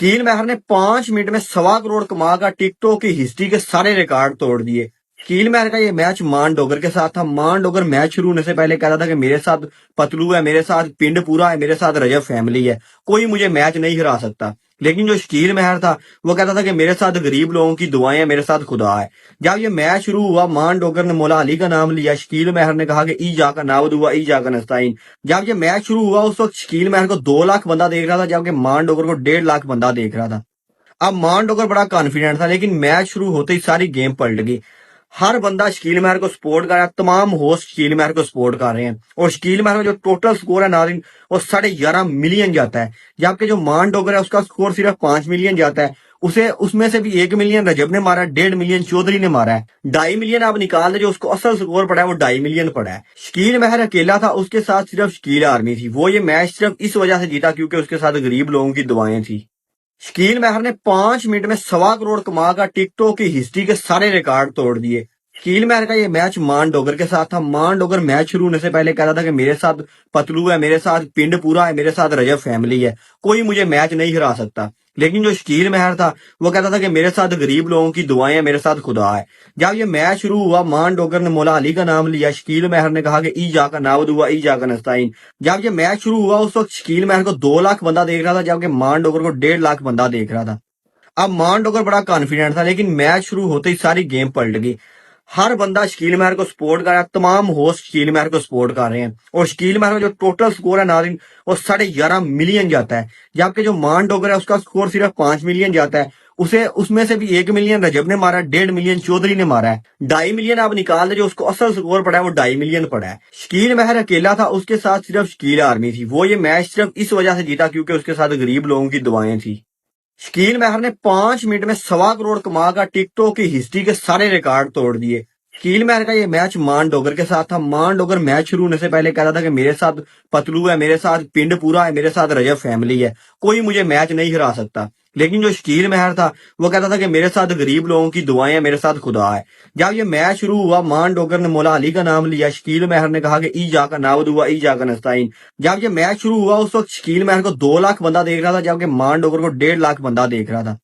शकील महर ने 5 मिनट में 1.25 करोड़ कमा का टिकटॉक की हिस्ट्री के सारे रिकॉर्ड तोड़ दिए। शकील महर का ये मैच मान डोगर के साथ था। मान डोगर मैच शुरू होने से पहले कहता था कि मेरे साथ पतलू है, मेरे साथ पिंड पूरा है, मेरे साथ रजब फैमिली है, कोई मुझे मैच नहीं हरा सकता। लेकिन जो शकील महर था वो कहता था कि मेरे साथ गरीब लोगों की दुआएं हैं, मेरे साथ खुदा है। जब ये मैच शुरू हुआ, मान डोगर ने मौला अली का नाम लिया। शकील महर ने कहा कि ई जाकर नावद हुआ, ई जाकर नस्ताइन। जब ये मैच शुरू हुआ उस वक्त शकील महर को 2 लाख बंदा देख रहा था, जबकि मान डोगर को 1.5 लाख बंदा देख रहा था। अब मान डोगर बड़ा कॉन्फिडेंट था, लेकिन मैच शुरू होते ही सारी गेम पलट गई। हर बंदा शकील महर को सपोर्ट कर रहा है, तमाम होस्ट शकील महर को सपोर्ट कर रहे हैं, और शकील महर का जो टोटल स्कोर है नाज़रीन वो 11.5 मिलियन जाता है, जबकि जो मान डोगर है उसका स्कोर सिर्फ 5 मिलियन जाता है। उसे उसमें से भी 1 मिलियन रजब ने मारा, 1.5 मिलियन चौधरी ने मारा है, 2.5 मिलियन आप निकाल दे, जो उसको असल स्कोर पड़ा है वो 2.5 मिलियन पड़ा है। शकील महर अकेला था, उसके साथ सिर्फ शकील आर्मी थी। वो ये मैच सिर्फ इस वजह से जीता क्योंकि उसके साथ गरीब लोगों की दुआएं थी। शकील महर ने 5 मिनट में 1.25 करोड़ कमा का टिकटॉक की हिस्ट्री के सारे रिकॉर्ड तोड़ दिए। शकील महर का ये मैच मान डोगर के साथ था। मान डोगर मैच शुरू होने से पहले कहता था कि मेरे साथ पतलू है, मेरे साथ पिंड पूरा है, मेरे साथ रजब फैमिली है, कोई मुझे मैच नहीं हरा सकता। लेकिन जो शकील महर था वो कहता था कि मेरे साथ गरीब लोगों की दुआएं हैं, मेरे साथ खुदा है। जब ये मैच शुरू हुआ, मान डोगर ने मौला अली का नाम लिया। शकील महर ने कहा कि ई जाकर नावद हुआ, ई जाकर नस्ताइन। जब ये मैच शुरू हुआ उस वक्त शकील महर को 2 लाख बंदा देख रहा था, जबकि मान डोगर को 1.5 लाख बंदा देख रहा था। अब मान डोगर बड़ा कॉन्फिडेंट था, लेकिन मैच शुरू होते ही सारी गेम पलट गई। हर बंदा शकील महर को सपोर्ट कर रहा है, तमाम होस्ट शकील महर को सपोर्ट कर रहे हैं, और शकील महर का जो टोटल स्कोर है नाज़रीन वो 11.5 मिलियन जाता है, जबकि जो मान डोगर है उसका स्कोर सिर्फ 5 मिलियन जाता है। उसे उसमें से भी 1 मिलियन रजब ने मारा, 1.5 मिलियन चौधरी ने मारा है, 2.5 मिलियन आप निकाल दे, जो उसको असल स्कोर पड़ा है वो 2.5 मिलियन पड़ा है। शकील महर अकेला था, उसके साथ सिर्फ शकील आर्मी थी। वो ये मैच सिर्फ इस वजह से जीता क्योंकि उसके साथ गरीब लोगों की दुआएं थी। शकील महर ने 5 मिनट में 1.25 करोड़ कमा का टिकटॉक की हिस्ट्री के सारे रिकॉर्ड तोड़ दिए। शकील महर का ये मैच मान डोगर के साथ था। मान डोगर मैच शुरू होने से पहले कहता था कि मेरे साथ पतलू है, मेरे साथ पिंड पूरा है, मेरे साथ रजब फैमिली है, कोई मुझे मैच नहीं हरा सकता। लेकिन जो शकील महर था वो कहता था कि मेरे साथ गरीब लोगों की दुआएं हैं, मेरे साथ खुदा है। जब ये मैच शुरू हुआ, मान डोगर ने मौला अली का नाम लिया। शकील महर ने कहा कि ई जाकर नावद हुआ, ई जाकर नस्ताइन। जब ये मैच शुरू हुआ उस वक्त शकील महर को 2 लाख बंदा देख रहा था, जबकि मान डोगर को 1.5 लाख बंदा देख रहा था।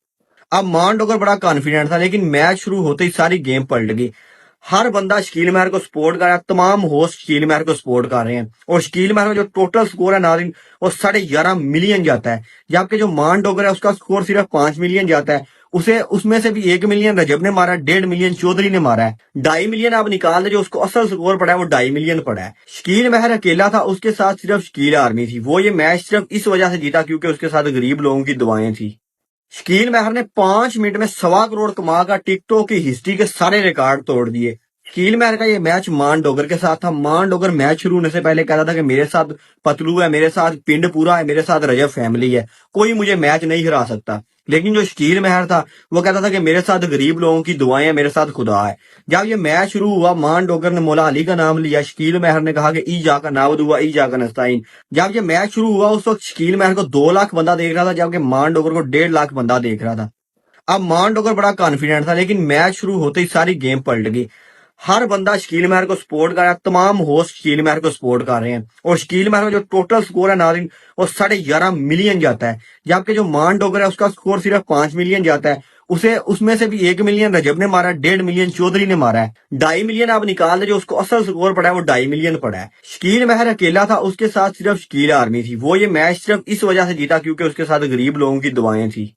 अब मान डोगर बड़ा कॉन्फिडेंट था, लेकिन मैच शुरू होते ही सारी गेम पलट गई। हर बंदा शकील महर को सपोर्ट कर रहा है, तमाम होस्ट शकील महर को सपोर्ट कर रहे हैं, और शकील महर का जो टोटल स्कोर है नाज़रीन वो 11.5 मिलियन जाता है, जबकि जो मान डोगर है उसका स्कोर सिर्फ 5 मिलियन जाता है। उसे उसमें से भी 1 मिलियन रजब ने मारा, 1.5 मिलियन चौधरी ने मारा है, 2.5 मिलियन आप निकाल दे, जो उसको असल स्कोर पड़ा है वो 2.5 मिलियन पड़ा है। शकील महर अकेला था, उसके साथ सिर्फ शकील आर्मी थी। वो ये मैच सिर्फ इस वजह से जीता क्योंकि उसके साथ गरीब लोगों की दुआएं थी। शकील महर ने 5 मिनट में 1.25 करोड़ कमा का टिकटॉक की हिस्ट्री के सारे रिकॉर्ड तोड़ दिए। शकील महर का ये मैच मान डोगर के साथ था। मान डोगर मैच शुरू होने से पहले कहता था कि मेरे साथ पतलू है, मेरे साथ पिंड पूरा है, मेरे साथ रजब फैमिली है, कोई मुझे मैच नहीं हरा सकता। लेकिन जो शकील महर था वो कहता था कि मेरे साथ गरीब लोगों की दुआएं हैं, मेरे साथ खुदा है। जब ये मैच शुरू हुआ, मान डोगर ने मौला अली का नाम लिया। शकील महर ने कहा कि ई जाकर नावद हुआ, ई जाकर नस्ताइन। जब ये मैच शुरू हुआ उस वक्त शकील महर को 2 लाख बंदा देख रहा था, जबकि मान डोगर को 1.5 लाख बंदा देख रहा था। अब मान डोगर बड़ा कॉन्फिडेंट था, लेकिन मैच शुरू होते ही सारी गेम पलट गई। हर बंदा शकील महर को सपोर्ट कर रहा है, तमाम होस्ट शकील महर को सपोर्ट कर रहे हैं, और शकील महर का जो टोटल स्कोर है नाज़रीन वो 11.5 मिलियन जाता है, जबकि जो मान डोगर है उसका स्कोर सिर्फ 5 मिलियन जाता है। उसे उसमें से भी 1 मिलियन रजब ने मारा, 1.5 मिलियन चौधरी ने मारा है, 2.5 मिलियन आप निकाल दे, जो उसको असल स्कोर पड़ा है वो 2.5 मिलियन पड़ा है। शकील महर अकेला था, उसके साथ सिर्फ शकील आर्मी थी। वो ये मैच सिर्फ इस वजह से जीता क्योंकि उसके साथ गरीब लोगों की दुआएं थी।